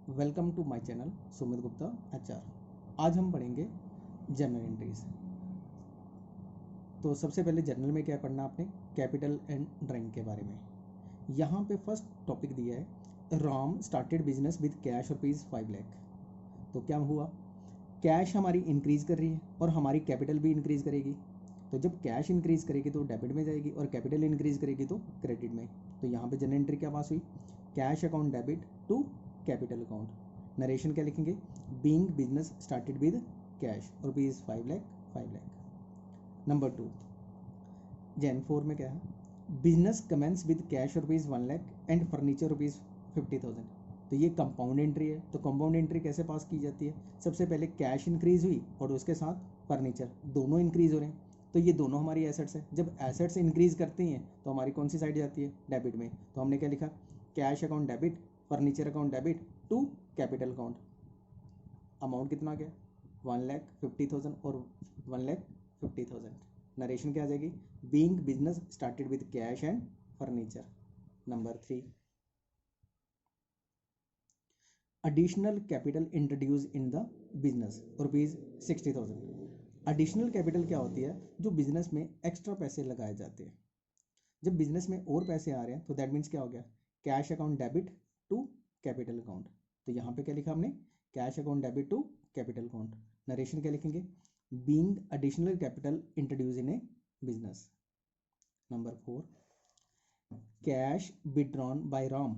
Welcome to my channel Sumit Gupta HR. आज हम पढ़ेंगे जर्नल एंट्रीज। तो सबसे पहले जर्नल में क्या पढ़ना आपने, कैपिटल एंड ड्राइंग के बारे में। यहाँ पे फर्स्ट टॉपिक दिया है, Ram started business with cash ₹5 lakh. तो क्या हुआ, कैश हमारी इंक्रीज कर रही है और हमारी कैपिटल भी इंक्रीज करेगी। तो जब कैश इंक्रीज करेगी तो डेबिट में जाएगी और कैपिटल इंक्रीज करेगी तो क्रेडिट में। तो यहाँ पे जर्नल एंट्री क्या पास हुई, cash account debit to capital account. Narration क्या लिखेंगे, being business started with cash ₹5 lakh. Number 2 जैन 4 में क्या है, business commence with cash ₹1 lakh and furniture ₹50,000। तो ये कंपाउंड एंट्री है। तो कंपाउंड एंट्री कैसे पास की जाती है, सबसे पहले कैश इंक्रीज हुई और उसके साथ फर्नीचर, दोनों इंक्रीज हो रहे हैं। तो ये दोनों हमारी एसेट्स है। जब एसेट्स इंक्रीज करती हैं तो हमारी कौन सी साइड जाती है, डेबिट में। तो हमने क्या लिखा, cash account debit, furniture account debit to capital account. Amount कितना गया, 1,50,000 और 1,50,000। नरेशन क्या आ जाएगी, being business started with cash and furniture. Number 3 additional capital introduce in the business ₹60,000। Additional capital क्या होती है, जो बिजनेस में एक्स्ट्रा पैसे लगाए जाते हैं। जब बिजनेस में और पैसे आ रहे हैं तो दैट मीन्स क्या हो गया, cash account debit to capital account. तो यहाँ पे क्या लिखा हमने, cash account debit to capital account. Narration क्या लिखेंगे, being additional capital introduce in a business. Number 4 cash withdrawn by Ram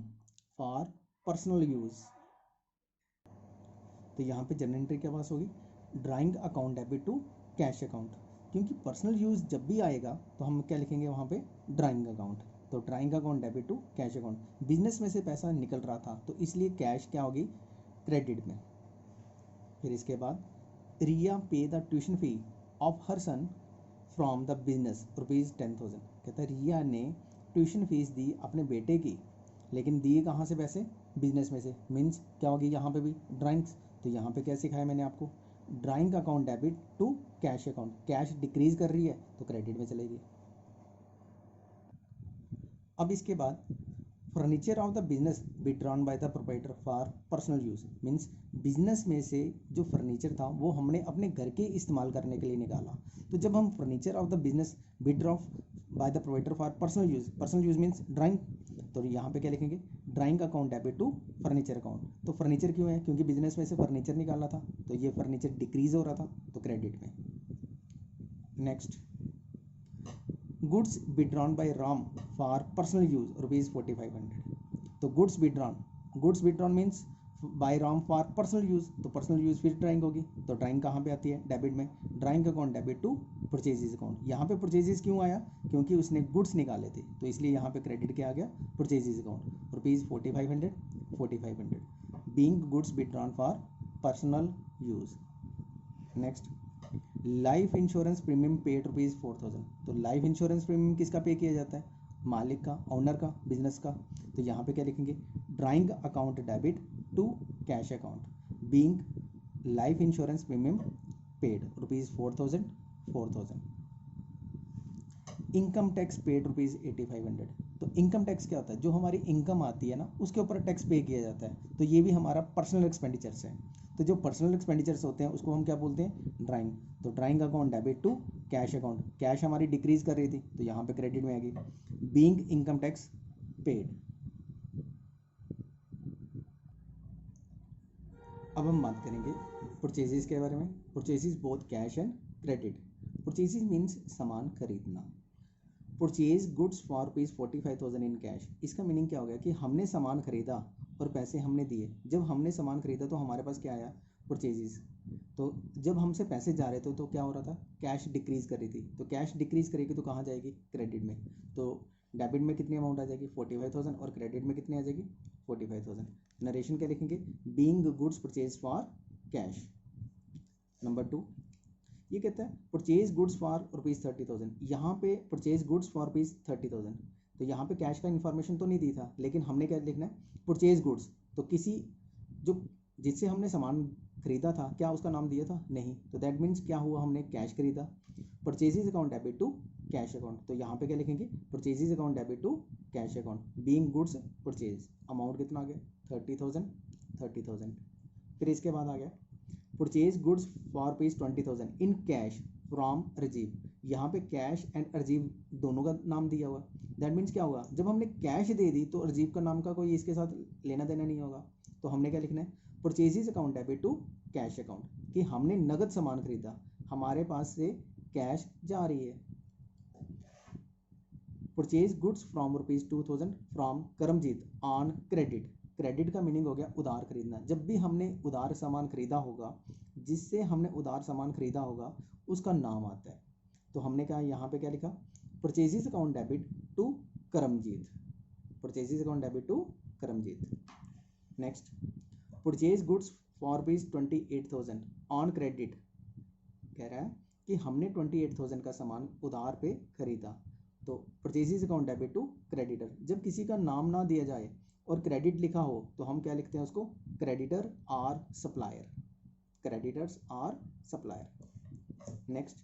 for personal use. तो यहाँ पे जनरल एंट्री क्या पास होगी, drawing account debit to cash account. क्योंकि पर्सनल यूज जब भी आएगा तो हम क्या लिखेंगे वहाँ पे, ड्राइंग अकाउंट। तो drawing account debit to cash account. Business में से पैसा निकल रहा था तो इसलिए कैश क्या होगी, क्रेडिट में। फिर इसके बाद Riya pay the tuition fee of her son from the business ₹10,000। कहता है रिया ने ट्यूशन फीस दी अपने बेटे की, लेकिन दिए कहाँ से पैसे, बिजनेस में से। मीन्स क्या होगी यहाँ पे भी, ड्राइंग्स। तो यहाँ पे क्या सिखाया मैंने आपको, drawing account debit to cash account. Cash decrease कर रही है तो क्रेडिट में चलेगी। अब इसके बाद furniture of the business withdrawn bye the proprietor for personal use. Means business में से जो फर्नीचर था वो हमने अपने घर के इस्तेमाल करने के लिए निकाला। तो जब हम furniture of the business withdraw by the proprietor for personal use means drawing. तो यहाँ पे क्या लिखेंगे, drawing account debit to furniture account. तो फर्नीचर क्यों है, क्योंकि बिजनेस में से फर्नीचर निकाला था तो ये फर्नीचर डिक्रीज हो रहा था तो क्रेडिट में। Next goods withdrawn by Ram for personal use ₹4,500। तो goods withdrawn means by Ram for personal use. तो पर्सनल यूज फिर ड्राइंग होगी। तो ड्राइंग कहाँ पे आती है, डेबिट में। Drawing account debit to purchases account. यहाँ पे परचेजेज क्यों आया, क्योंकि उसने गुड्स निकाले थे तो इसलिए यहाँ पे क्रेडिट क्या आ गया, purchases account. ₹4,500 being goods withdrawn for personal use. Next life insurance premium paid ₹4,000। तो लाइफ इंश्योरेंस प्रीमियम किसका पे किया जाता है, मालिक का, ओनर का, बिजनेस का। तो यहाँ पे क्या लिखेंगे, drawing account debit to cash account being life insurance premium paid ₹4,000। Income tax paid ₹8,500। तो इनकम टैक्स क्या होता है, जो हमारी इनकम आती है ना उसके ऊपर टैक्स पे किया जाता है। तो ये भी हमारा पर्सनल एक्सपेंडिचर्स है। तो जो पर्सनल एक्सपेंडिचर्स होते हैं उसको हम क्या बोलते हैं, ड्राइंग। तो drawing account debit to cash account. Cash हमारी डिक्रीज कर रही थी तो यहाँ पे क्रेडिट में आएगी, बीइंग इनकम टैक्स पेड। अब हम बात करेंगे परचेजेस के बारे में। Purchases both cash and credit. Purchases means सामान खरीदना। Purchase goods for ₹45,000 in cash. इसका मीनिंग क्या हो गया कि हमने सामान खरीदा और पैसे हमने दिए। जब हमने सामान खरीदा तो हमारे पास क्या आया, परचेजेस। तो जब हमसे पैसे जा रहे थे तो क्या हो रहा था, कैश डिक्रीज कर रही थी। तो कैश डिक्रीज करेगी तो कहाँ जाएगी, क्रेडिट में। तो डेबिट में कितनी अमाउंट आ जाएगी, 45,000 और क्रेडिट में कितनी आ जाएगी, 45,000। नरेशन क्या लिखेंगे, being goods purchase for cash. Number 2 ये कहता है परचेज गुड्स फॉर ₹30,000। यहाँ पे परचेज गुड्स फॉर ₹30,000। तो यहाँ पे कैश का इन्फॉर्मेशन तो नहीं दी था, लेकिन हमने क्या लिखना है, परचेज गुड्स। तो किसी जो जिससे हमने सामान खरीदा था क्या उसका नाम दिया था, नहीं। तो दैट मीन्स क्या हुआ, हमने कैश खरीदा। Purchases account debit to cash account. तो यहाँ पे क्या लिखेंगे, purchases account debit to cash account being goods purchase. Amount कितना आ गया, 30,000। 30,000। फिर इसके बाद आ गया purchase goods for rupees 20,000 in cash from Rajiv. यहाँ पे कैश एंड राजीव दोनों का नाम दिया हुआ। दैट मीन्स क्या होगा, जब हमने कैश दे दी तो राजीव का नाम का कोई इसके साथ लेना देना नहीं होगा। तो हमने क्या लिखना है, purchases account debit to cash account, कि हमने नगद सामान खरीदा, हमारे पास से कैश जा रही है। Purchase goods from rupees 2,000 from Karamjit on credit. Credit का मीनिंग हो गया उधार खरीदना। जब भी हमने उधार सामान खरीदा होगा, जिससे हमने उधार सामान खरीदा होगा उसका नाम आता है। तो हमने क्या यहाँ पे क्या लिखा, purchases account debit to Karamjit, purchases account debit to Karamjit. Next, purchase goods for rupees 28,000 on credit. कह रहा है कि हमने 28,000 का सामान उधार पे खरीदा। तो purchases account debit to creditor. जब किसी का नाम ना दिया जाए और क्रेडिट लिखा हो तो हम क्या लिखते हैं उसको, creditor are supplier, creditors are supplier. Next,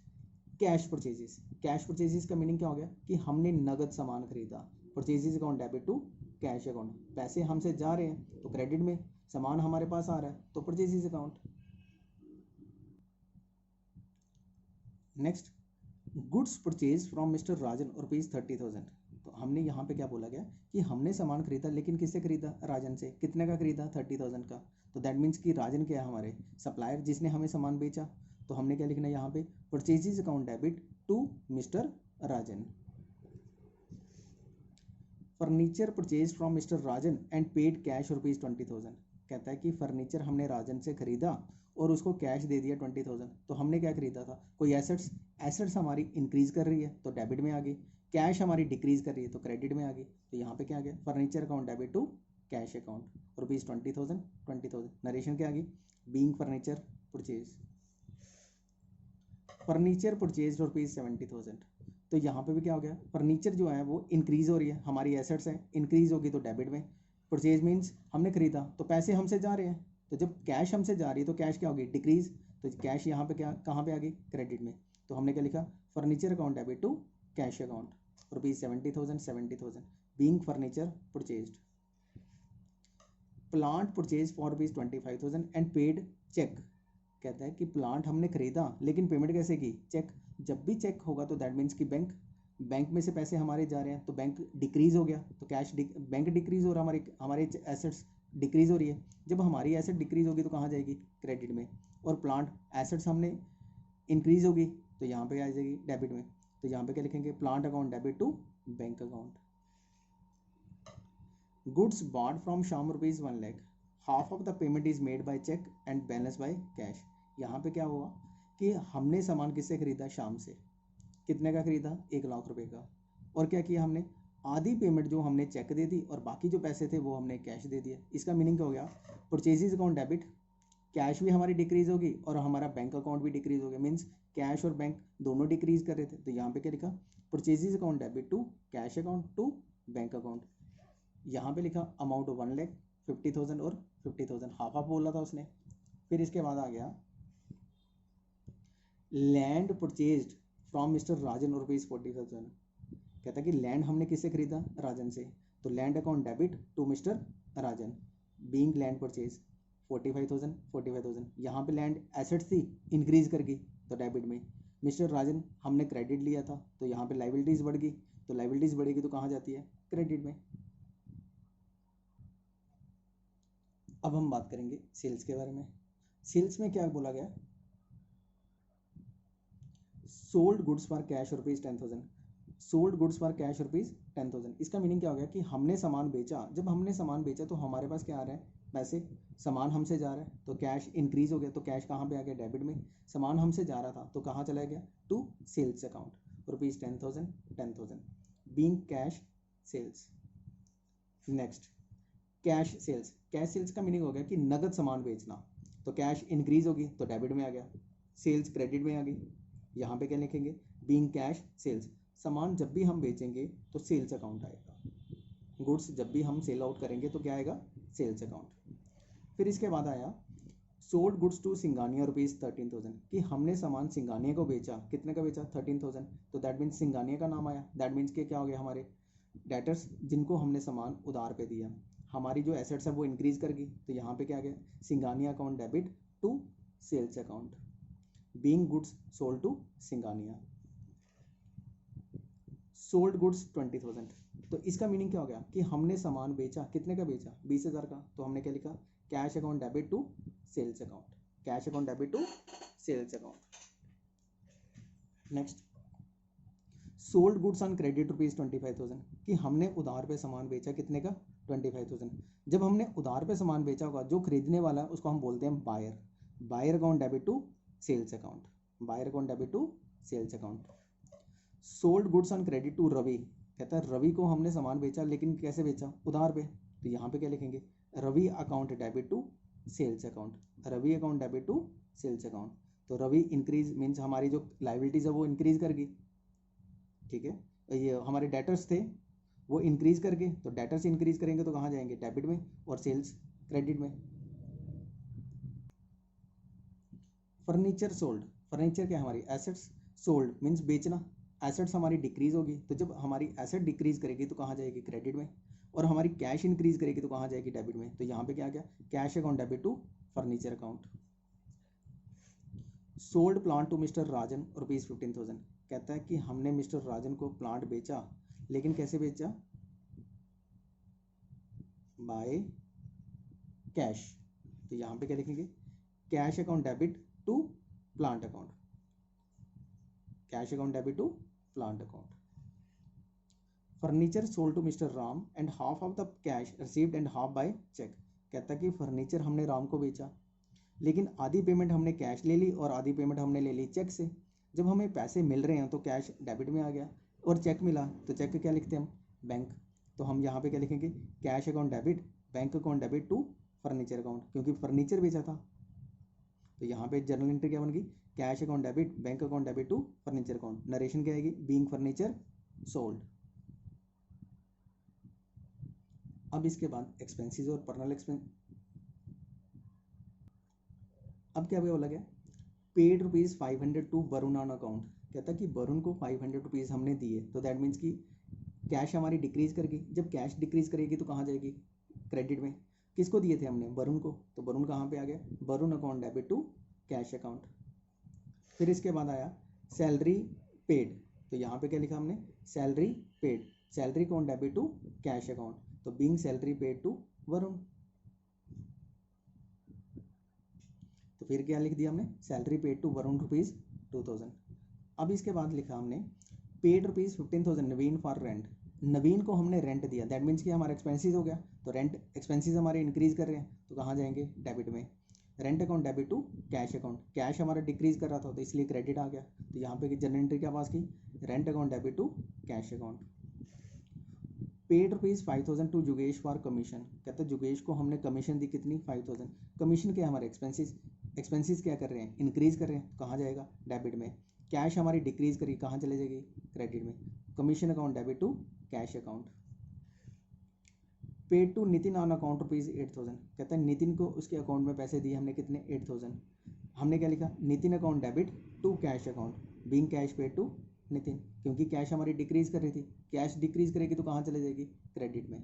cash purchases. Cash purchases का मीनिंग क्या हो गया कि हमने नगद सामान खरीदा। Purchases account debit to cash account, पैसे हमसे जा रहे हैं तो क्रेडिट में, सामान हमारे पास आ रहा है तो purchases account. Next, goods purchase from mister Rajan rupees 30,000। तो हमने यहाँ पे क्या बोला गया कि हमने सामान खरीदा, लेकिन किससे खरीदा, राजन से। कितने का खरीदा, 30,000 का। तो दैट मीन्स कि राजन क्या है, हमारे सप्लायर, जिसने हमें सामान बेचा। तो हमने क्या लिखना है यहाँ पे, purchases account debit to mister Rajan. Furniture purchase from mister Rajan and paid cash rupees 20,000। कहता है कि फर्नीचर हमने राजन से खरीदा और उसको कैश दे दिया 20,000। तो हमने क्या खरीदा था, कोई एसेट्स। एसेट्स हमारी इंक्रीज कर रही है तो डेबिट में आ गई, कैश हमारी डिक्रीज कर रही है तो क्रेडिट में आ गई। तो यहाँ पे क्या आ गया, furniture account debit to cash account rupees 20,000 20,000। Narration क्या आ गई, being furniture purchase, furniture purchase rupees 70,000। तो यहाँ पे भी क्या हो गया, फर्नीचर जो है वो इंक्रीज हो रही है, हमारी एसेट्स हैं, इंक्रीज होगी तो डेबिट में। परचेज मीन्स हमने खरीदा तो पैसे हमसे जा रहे हैं, तो जब कैश हमसे जा रही है तो कैश क्या होगी, डिक्रीज। तो कैश यहाँ पे क्या, कहाँ पे आ गई, क्रेडिट में। तो हमने क्या लिखा, furniture account debit to cash account rupees 70,000 70,000 being furniture purchased. Plant purchase for rupees 25,000 and paid cheque. कहता है कि प्लांट हमने खरीदा लेकिन पेमेंट कैसे की, चेक। जब भी चेक होगा तो दैट मीन्स कि बैंक में से पैसे हमारे जा रहे हैं तो बैंक डिक्रीज हो गया, तो कैश बैंक डिक्रीज हो रहा, हमारे एसेट्स डिक्रीज हो रही है। जब हमारी एसेट डिक्रीज होगी तो कहाँ जाएगी, क्रेडिट में। और प्लांट एसेट्स हमने इंक्रीज होगी तो यहाँ पे आ जाएगी डेबिट में। तो यहाँ पे क्या लिखेंगे, plant account debit to bank account. Goods bought from Shyam rupees 1 lakh, half of the payment is made by cheque and balance by cash. यहाँ पे क्या हुआ कि हमने सामान किससे खरीदा, शाम से। कितने का खरीदा, 1 लाख रुपए का। और क्या किया हमने, आधी पेमेंट जो हमने चेक दे दी और बाकी जो पैसे थे वो हमने कैश दे दिए। इसका मीनिंग क्या हो गया, परचेजेज अकाउंट डेबिट, कैश भी हमारी डिक्रीज होगी और हमारा बैंक अकाउंट भी डिक्रीज हो गया। मीन्स कैश और बैंक दोनों डिक्रीज कर रहे थे। तो यहाँ पे क्या लिखा, purchases account debit to cash account to bank account. यहाँ पे लिखा अमाउंट 1 लाख 50,000 और 50,000, हाफ हाफ बोला था उसने। फिर इसके बाद आ गया land purchased from mister Rajan rupees 40,000। कहता है कि लैंड हमने किससे खरीदा, राजन से। तो land account debit to mister Rajan being land purchase 45,000 45,000। यहाँ पे लैंड एसेट्स थी, इंक्रीज कर गई तो डेबिट में। मिस्टर राजन हमने क्रेडिट लिया था तो यहाँ पे लाइबिलिटीज़ बढ़ गई, तो लाइबिलिटीज़ बढ़ेगी तो कहाँ जाती है, क्रेडिट में। अब हम बात करेंगे सेल्स के बारे में। सेल्स में क्या बोला गया, sold goods for cash rupees 10,000, sold goods for cash rupees 10,000। इसका मीनिंग क्या हो गया कि हमने सामान बेचा। जब हमने सामान बेचा तो हमारे पास क्या आ रहा है, पैसे, सामान हमसे जा रहा है तो कैश इंक्रीज हो गया। तो कैश कहाँ पे आ गया, डेबिट में। सामान हमसे जा रहा था तो कहाँ चला गया, to sales account rupees 10,000 10,000 being cash sales. Next, cash sales. Cash sales का मीनिंग हो गया कि नगद सामान बेचना। तो कैश इंक्रीज होगी तो डेबिट में आ गया, सेल्स क्रेडिट में आ गई। यहाँ पे क्या लिखेंगे, बीइंग कैश सेल्स। सामान जब भी हम बेचेंगे तो सेल्स अकाउंट आएगा। गुड्स जब भी हम सेल आउट करेंगे तो क्या आएगा, सेल्स अकाउंट। फिर इसके बाद आया sold goods to Singhania rupees 13,000, कि हमने सामान सिंगानिया को बेचा। कितने का बेचा, 13,000। तो दैट मीन्स सिंगानिया का नाम आया। दैट मीन्स कि क्या हो गया, हमारे डेटर्स जिनको हमने सामान उधार पे दिया। हमारी जो एसेट्स है वो इंक्रीज कर गई, तो यहाँ पे क्या आ गया, Singhania account debit to sales account, being goods sold to Singhania, sold goods 20,000। तो इसका मीनिंग क्या हो गया कि हमने सामान बेचा, कितने का बेचा, 20,000 का, तो हमने क्या लिखा, cash account debit to sales account, cash account debit to sales account. Next, sold goods on credit rupees 25,000, कि हमने उधार पे सामान बेचा, कितने का, 25,000। जब हमने उधार पे सामान बेचा होगा, जो खरीदने वाला है उसको हम बोलते हैं buyer, buyer account debit to sales account, buyer account debit to sales account. Sold goods on credit to Ravi, कहता है रवि को हमने सामान बेचा, लेकिन कैसे बेचा, उधार पे, तो यहाँ पे क्या लिखेंगे, Ravi account debit to sales account, Ravi account debit to sales account. तो रवि इंक्रीज मीन्स हमारी जो लाइबिलिटीज है वो इंक्रीज कर गई, ठीक है। ये हमारे डेटर्स थे वो इंक्रीज कर गए, तो डेटर्स इंक्रीज करेंगे तो कहाँ जाएंगे, डेबिट में, और सेल्स क्रेडिट में। फर्नीचर सोल्ड, फर्नीचर क्या, हमारी एसेट्स, सोल्ड मीन्स बेचना, एसेट्स हमारी डिक्रीज होगी, तो जब हमारी एसेट डिक्रीज करेगी तो कहाँ जाएगी, क्रेडिट में, और हमारी कैश इंक्रीज करेगी तो कहाँ जाएगी, डेबिट में। तो यहाँ पे क्या आ गया, cash account debit to furniture account. Sold plant to mister Rajan rupees 15,000, कहता है कि हमने मिस्टर राजन को प्लांट बेचा, लेकिन कैसे बेचा, बाय कैश। तो यहाँ पे क्या लिखेंगे, cash account debit to plant account, cash account debit to plant account. Furniture sold to mister Ram and half of the cash received and half by cheque, कहता है कि फर्नीचर हमने राम को बेचा, लेकिन आधी पेमेंट हमने कैश ले ली और आधी पेमेंट हमने ले ली चेक से। जब हमें पैसे मिल रहे हैं तो कैश डेबिट में आ गया, और चेक मिला तो चेक क्या लिखते हैं हम, बैंक। तो हम यहाँ पे क्या लिखेंगे, cash account debit bank account debit to furniture account, क्योंकि फर्नीचर बेचा था। तो यहाँ पे जर्नल एंट्री क्या बन गई, cash account debit bank account debit to furniture account. Narration क्या आएगी, बीइंग फर्नीचर सोल्ड। अब इसके बाद एक्सपेंसेस और पर्सनल एक्सपेंस। अब क्या बोला गया, paid rupees 500 to Varun on account, कहता है कि वरुण को 500 रुपीज़ हमने दिए, तो दैट मीन्स कि कैश हमारी डिक्रीज करेगी, जब कैश डिक्रीज करेगी तो कहाँ जाएगी, क्रेडिट में। किसको दिए थे हमने, वरुण को, तो वरुण कहाँ पे आ गया, Varun account debit to cash account. फिर इसके बाद आया सैलरी पेड, तो यहाँ पे क्या लिखा हमने, salary paid, salary account debit to cash account, तो being salary paid to Varun. तो फिर क्या लिख दिया हमने, salary paid to Varun rupees 2,000। अब इसके बाद लिखा हमने paid rupees 15,000 Naveen for rent, Naveen को हमने रेंट दिया, दैट मीन्स कि हमारा एक्सपेंसेस हो गया, तो रेंट एक्सपेंसेस हमारे इंक्रीज कर रहे हैं, तो कहाँ जाएंगे, डेबिट में। Rent account debit to cash account, cash हमारा डिक्रीज कर रहा था तो इसलिए क्रेडिट आ गया, तो यहाँ पे जनरल एंट्री क्या पास की, rent account debit to cash account. Paid rupees 5,000 to जुगेश फॉर कमीशन, कहते हैं जुगेश को हमने कमीशन दी, कितनी, 5,000। कमीशन क्या, हमारे एक्सपेंसेस, एक्सपेंसेस क्या कर रहे हैं, इंक्रीज कर रहे हैं, कहाँ जाएगा, डेबिट में। कैश हमारी डिक्रीज करी, कहाँ चले जाएगी, क्रेडिट में। Commission account debit to cash account. Paid to Nitin on account rupees 8,000, कहता है नितिन को उसके अकाउंट में पैसे दिए हमने, कितने, 8,000। हमने क्या लिखा, Nitin account debit to cash account, being cash paid to Nitin, क्योंकि कैश हमारी डिक्रीज कर रही थी, कैश डिक्रीज करेगी तो कहाँ चले जाएगी, क्रेडिट में।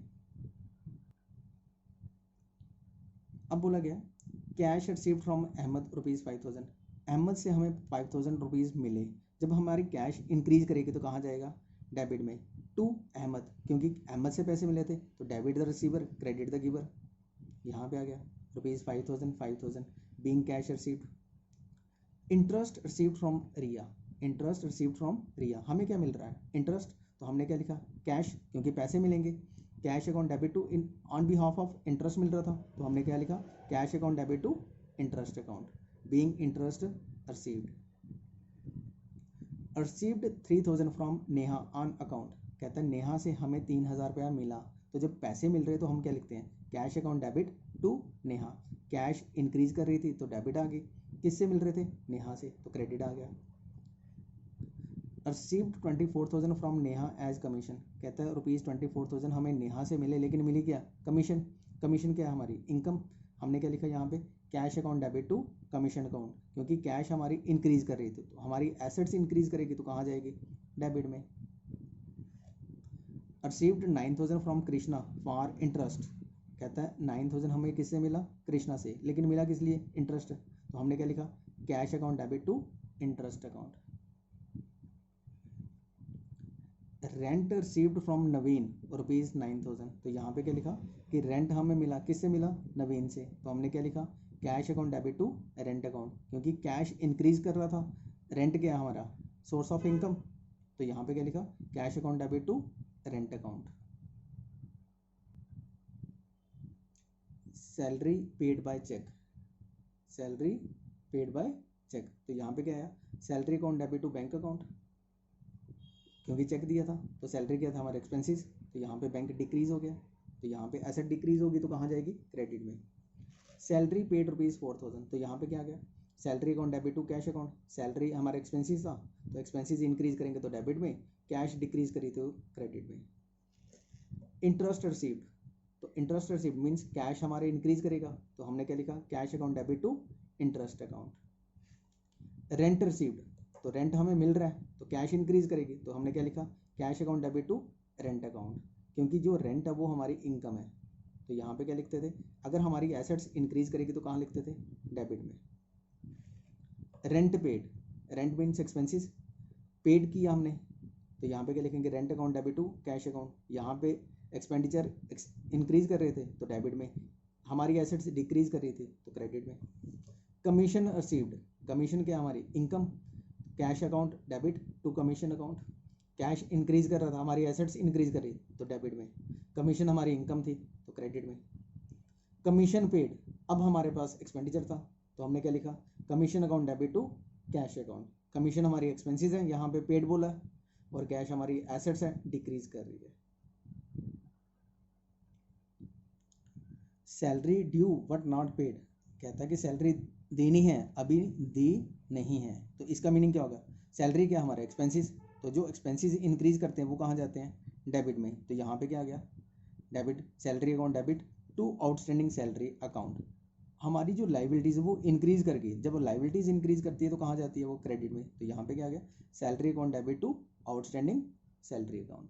अब बोला गया cash received from Ahmad rupees 5,000, Ahmad से हमें 5,000 रुपीज़ मिले, जब हमारी कैश इंक्रीज करेगी तो कहाँ जाएगा, डेबिट में, टू अहमद, क्योंकि अहमद से पैसे मिले थे, तो debit the receiver credit the giver, यहाँ पे आ गया rupees 5,000 being cash received. Interest received from Riya, interest received from Riya, हमें क्या मिल रहा है, इंटरेस्ट, तो हमने क्या लिखा, कैश, क्योंकि पैसे मिलेंगे, cash account debit to in on behalf of interest मिल रहा था, तो हमने क्या लिखा, cash account debit to interest account, being interest received. Received 3,000 from Neha on account, कहता है नेहा से हमें 3,000 रुपया मिला, तो जब पैसे मिल रहे तो हम क्या लिखते हैं, cash account debit to Neha, cash increase कर रही थी तो डेबिट आ गई, किससे मिल रहे थे, नेहा से, तो क्रेडिट आ गया। Received 24,000 from Neha as commission, कहता है रुपीज़ 24,000 हमें नेहा से मिले, लेकिन मिली क्या, कमीशन, कमीशन क्या है हमारी, इनकम, हमने क्या लिखा यहाँ पे, cash account debit to commission account, क्योंकि कैश हमारी इंक्रीज कर रही थी, तो हमारी एसेट्स इंक्रीज करेगी तो कहाँ जाएगी, डेबिट में। Received 9,000 from Krishna for interest, कहता है 9,000 हमें किससे मिला, कृष्णा से, लेकिन मिला किस लिए, इंटरेस्ट। तो हमने क्या लिखा, cash account debit to interest account. Rent received from Naveen ₹9,000, तो यहाँ पे क्या लिखा कि रेंट हमें मिला किससे मिला, नवीन से, तो हमने क्या लिखा, cash account debit to rent account, क्योंकि कैश इंक्रीज कर रहा था, रेंट क्या है हमारा सोर्स ऑफ इनकम, तो यहाँ पे क्या लिखा, cash account debit to rent account. Salary paid by cheque, salary paid by cheque, तो यहाँ पे क्या आया, salary account debit to bank account, क्योंकि चेक दिया था, तो सैलरी क्या था हमारे एक्सपेंसेस, तो यहाँ पे बैंक डिक्रीज हो गया, तो यहाँ पे एसेट डिक्रीज होगी तो कहाँ जाएगी, क्रेडिट में। सैलरी पेड ₹4,000, तो यहाँ पे क्या आ गया, salary account debit to cash account, salary हमारा एक्सपेंसेस था तो एक्सपेंसेस इंक्रीज करेंगे तो डेबिट में, कैश डिक्रीज करी तो क्रेडिट में। इंटरेस्ट रिसीव्ड, तो इंटरेस्ट रिसीव्ड मीन्स कैश हमारे इंक्रीज करेगा, तो हमने क्या लिखा, cash account debit to interest account. Rent received, तो रेंट हमें मिल रहा है तो कैश इंक्रीज करेगी, तो हमने क्या लिखा, cash account debit to rent account, क्योंकि जो रेंट है वो हमारी इनकम है, तो यहाँ पे क्या लिखते थे, अगर हमारी एसेट्स इंक्रीज करेगी तो कहाँ लिखते थे, डेबिट में। Rent paid, rent means expenses, paid किया हमने, तो यहाँ पे क्या लिखेंगे, rent account debit to cash account, यहाँ पे एक्सपेंडिचर इंक्रीज कर रहे थे तो डेबिट में, हमारी एसेट्स डिक्रीज कर रही थी तो क्रेडिट में। कमीशन रिसीव्ड, कमीशन क्या हमारी income, cash account debit to commission account, cash increase कर रहा था, हमारी एसेट्स इंक्रीज कर रही तो डेबिट में, कमीशन हमारी इनकम थी तो क्रेडिट में। कमीशन पेड, अब हमारे पास एक्सपेंडिचर था तो हमने क्या लिखा, commission account debit to cash account, commission हमारी एक्सपेंसेस है, यहाँ पे पेड बोला है, और कैश हमारी एसेट्स है, डिक्रीज कर रही है। Salary due but not paid, कहता है कि सैलरी देनी है अभी दी नहीं है, तो इसका मीनिंग क्या होगा, सैलरी क्या हमारे एक्सपेंसेस, तो जो एक्सपेंसेस इंक्रीज करते हैं वो कहाँ जाते हैं, डेबिट में, तो यहाँ पे क्या आ गया, debit, salary account debit to outstanding salary account, हमारी जो लाइबिलिटीज़ है वो इंक्रीज कर गई, जब लाइबिलिटीज़ इंक्रीज करती है तो कहाँ जाती है वो, क्रेडिट में, तो यहाँ पे क्या आ गया, salary account debit to outstanding salary account.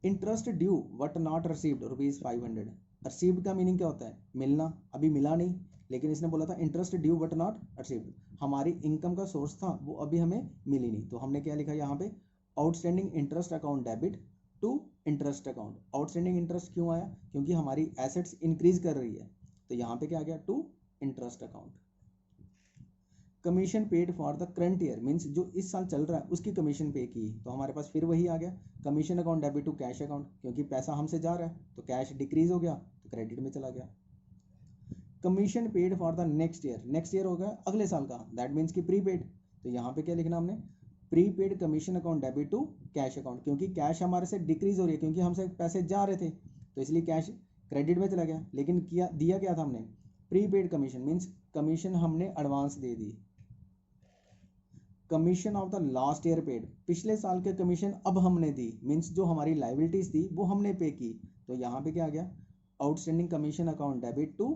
Interest due but not received ₹500, received का मीनिंग क्या होता है, मिलना, अभी मिला नहीं, लेकिन इसने बोला था interest due but not received, हमारी इनकम का सोर्स था वो अभी हमें मिली नहीं, तो हमने क्या लिखा यहाँ पे, outstanding interest account debit to interest account. Outstanding interest क्यों आया, क्योंकि हमारी एसेट्स इंक्रीज कर रही है, तो यहाँ पे क्या आ गया, to interest account. Commission paid for the current year means जो इस साल चल रहा है उसकी कमीशन पे की, तो हमारे पास फिर वही आ गया, commission account debit to cash account, क्योंकि पैसा हमसे जा रहा है तो कैश डिक्रीज हो गया तो क्रेडिट में चला गया। Commission paid for the next year, next year होगा अगले साल का, दैट मीन्स कि प्रीपेड, तो यहाँ पे क्या लिखना हमने, prepaid commission account debit to cash account, क्योंकि कैश हमारे से डिक्रीज हो रही है, क्योंकि हमसे पैसे जा रहे थे तो इसलिए कैश क्रेडिट में चला गया, लेकिन किया दिया क्या था हमने, प्रीपेड कमीशन मीन्स कमीशन हमने advance they the. Commission of the last year paid, पिछले साल के कमीशन अब हमने दी, मीन्स जो हमारी लाइबिलिटीज थी वो हमने पे की, तो यहाँ पे क्या आ गया, outstanding commission account debit to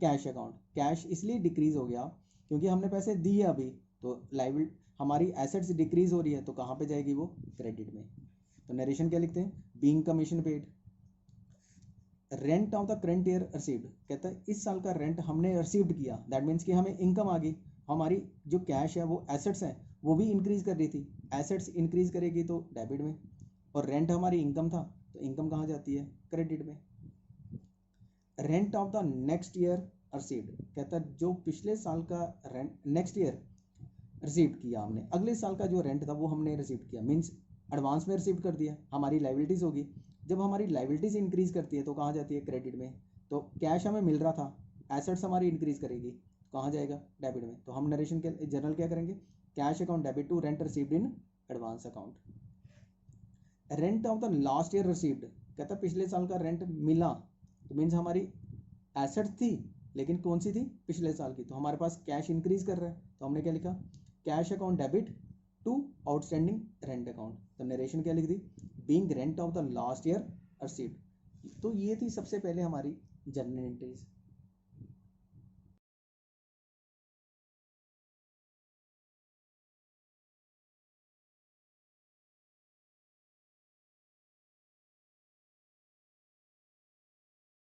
cash account, cash इसलिए डिक्रीज हो गया क्योंकि हमने पैसे दिए अभी, तो लाइबिलिटी हमारी एसेट्स डिक्रीज हो रही है तो कहाँ पे जाएगी वो, क्रेडिट में। तो नरेशन क्या लिखते हैं, being commission paid. Rent of the current year received, कहता है इस साल का रेंट हमने रिसीव्ड किया, दैट मीन्स कि हमें इनकम आ गई, हमारी जो कैश है वो एसेट्स है वो भी इंक्रीज कर रही थी, एसेट्स इंक्रीज करेगी तो डेबिट में, और रेंट हमारी इनकम था तो इनकम कहाँ जाती है, क्रेडिट में। Rent of the next year received, कहता है जो पिछले साल का रेंट नेक्स्ट ईयर रिसीव किया हमने, अगले साल का जो रेंट था वो हमने रिसीव किया, मीन्स एडवांस में रिसीव कर दिया, हमारी लाइबिलिटीज होगी, जब हमारी लाइबिलिटीज इंक्रीज करती है तो कहाँ जाती है, क्रेडिट में, तो कैश हमें मिल रहा था, एसेट्स हमारी इंक्रीज करेगी तो कहाँ जाएगा, डेबिट में, तो हम नरेशन के जनरल क्या करेंगे, cash account debit to rent received in advance account. Rent of the last year received, कहता पिछले साल का रेंट मिला, तो मीन्स हमारी एसेट्स थी लेकिन कौन सी थी, पिछले साल की, तो हमारे पास कैश इंक्रीज कर रहा है तो हमने क्या लिखा, cash account debit to outstanding rent account, तो नरेशन क्या लिख दी, being rent of the last year received. तो ये थी सबसे पहले हमारी जर्नल एंट्रीज।